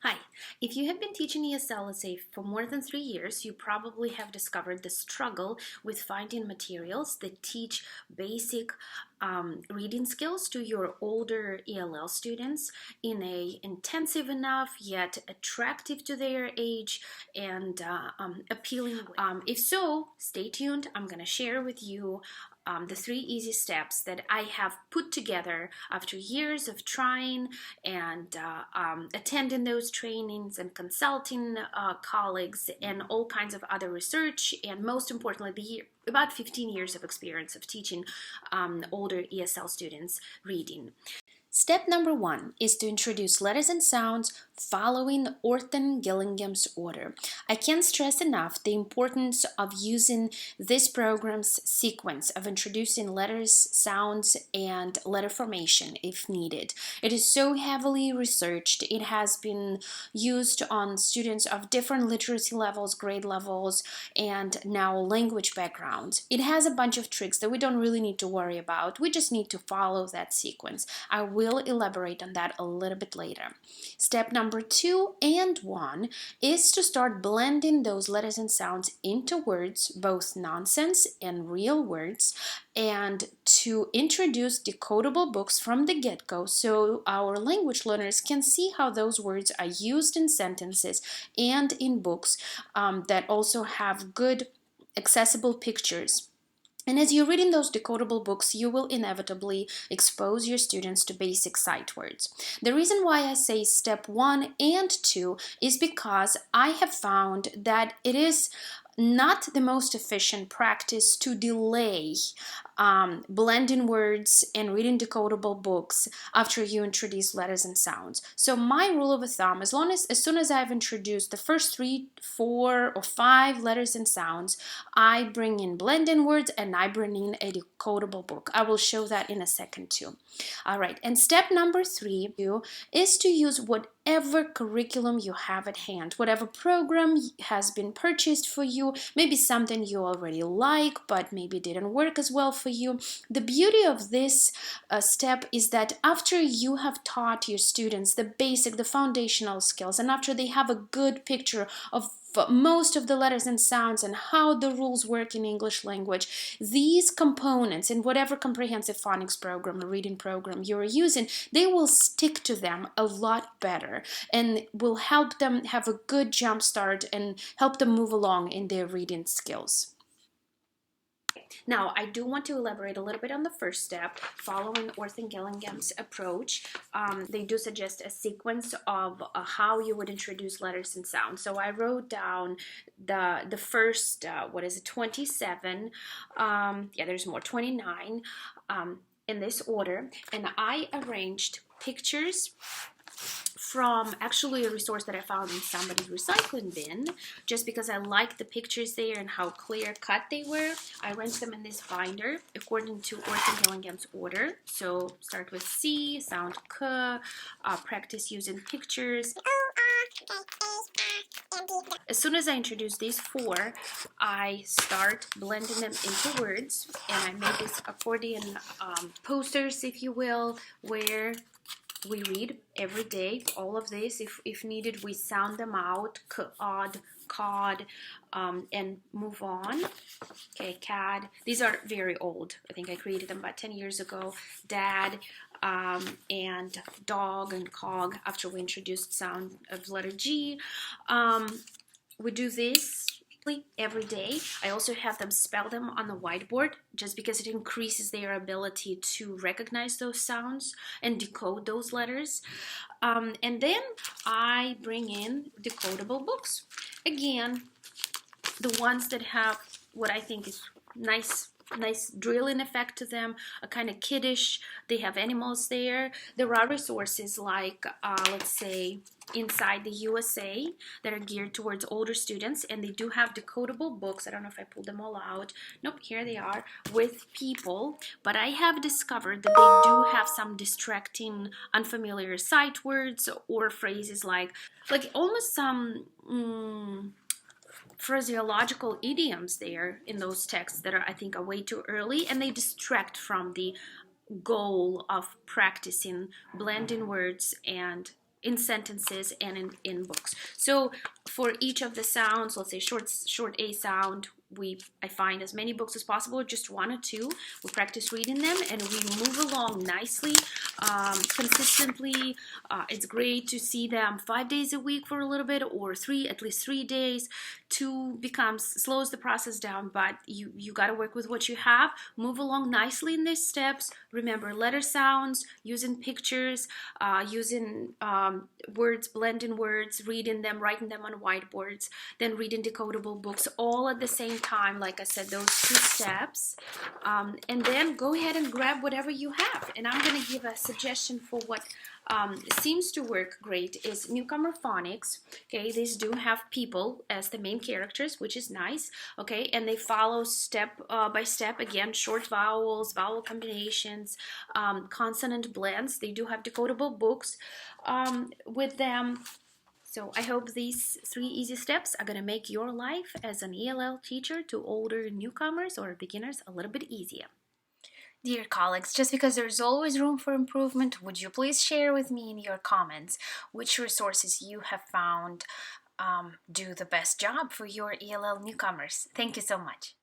Hi, if you have been teaching ESL, let's say, for more than 3 years, you probably have discovered the struggle with finding materials that teach basic reading skills to your older ELL students in a intensive enough yet attractive to their age and appealing way. If so, stay tuned. I'm going to share with you the 3 easy steps that I have put together after years of trying and attending those trainings and consulting colleagues and all kinds of other research, and most importantly, about 15 years of experience of teaching older ESL students reading. Step number 1 is to introduce letters and sounds following Orton-Gillingham's order. I can't stress enough the importance of using this program's sequence of introducing letters, sounds, and letter formation if needed. It is so heavily researched. It has been used on students of different literacy levels, grade levels, and now language backgrounds. It has a bunch of tricks that we don't really need to worry about. We just need to follow that sequence. I will elaborate on that a little bit later. Step number 2 and 1 is to start blending those letters and sounds into words, both nonsense and real words, and to introduce decodable books from the get-go so our language learners can see how those words are used in sentences and in books that also have good accessible pictures. And as you're reading those decodable books, you will inevitably expose your students to basic sight words. The reason why I say step 1 and 2 is because I have found that it is not the most efficient practice to delay blending words and reading decodable books after you introduce letters and sounds. So my rule of thumb, as soon as I've introduced the first 3, 4, or 5 letters and sounds, I bring in blending words and I bring in a decodable book. I will show that in a second too. All right, and step number 3 is to use whatever curriculum you have at hand, whatever program has been purchased for you, maybe something you already like, but maybe didn't work as well for you. The beauty of this step is that after you have taught your students the foundational skills, and after they have a good picture of most of the letters and sounds and how the rules work in English language, these components in whatever comprehensive phonics program or reading program you're using, they will stick to them a lot better and will help them have a good jump start and help them move along in their reading skills. Now, I do want to elaborate a little bit on the first step, following Orton-Gillingham's approach. They do suggest a sequence of how you would introduce letters and sounds. So I wrote down the first, 27, there's more, 29 in this order, and I arranged pictures from actually a resource that I found in somebody's recycling bin, just because I liked the pictures there and how clear cut they were. I arranged them in this binder according to Orton-Gillingham's order. So start with C, sound K, practice using pictures. As soon as I introduce these 4, I start blending them into words, and I made this accordion posters, if you will, where we read every day all of this. If needed, we sound them out, k-odd, cod, and move on. Okay, cad. These are very old. I think I created them about 10 years ago. Dad, and dog and cog after we introduced sound of letter G. We do this every day. I also have them spell them on the whiteboard just because it increases their ability to recognize those sounds and decode those letters. And then I bring in decodable books. Again, the ones that have what I think is nice drilling effect to them, a kind of kiddish. They have animals there. There are resources like, let's say, Inside the USA that are geared towards older students, and they do have decodable books. I don't know if I pulled them all out. Nope, here they are with people. But I have discovered that they do have some distracting, unfamiliar sight words or phrases like almost some phraseological idioms there in those texts that I think are way too early, and they distract from the goal of practicing blending words and in sentences and in books. So for each of the sounds, let's say short A sound, I find as many books as possible, just 1 or 2. We practice reading them and we move along nicely, consistently. It's great to see them 5 days a week for a little bit, or at least 3 days. 2 slows the process down, but you got to work with what you have. Move along nicely in these steps. Remember letter sounds, using pictures, using words, blending words, reading them, writing them on whiteboards, then reading decodable books, all at the same time. Like I said, those 2 steps, and then go ahead and grab whatever you have. And I'm going to give a suggestion for what seems to work great is Newcomer Phonics. Okay, these do have people as the main characters, which is nice. Okay, and they follow step by step, again, short vowels, vowel combinations, consonant blends. They do have decodable books with them. So I hope these 3 easy steps are going to make your life as an ELL teacher to older newcomers or beginners a little bit easier. Dear colleagues, just because there's always room for improvement, would you please share with me in your comments which resources you have found do the best job for your ELL newcomers? Thank you so much.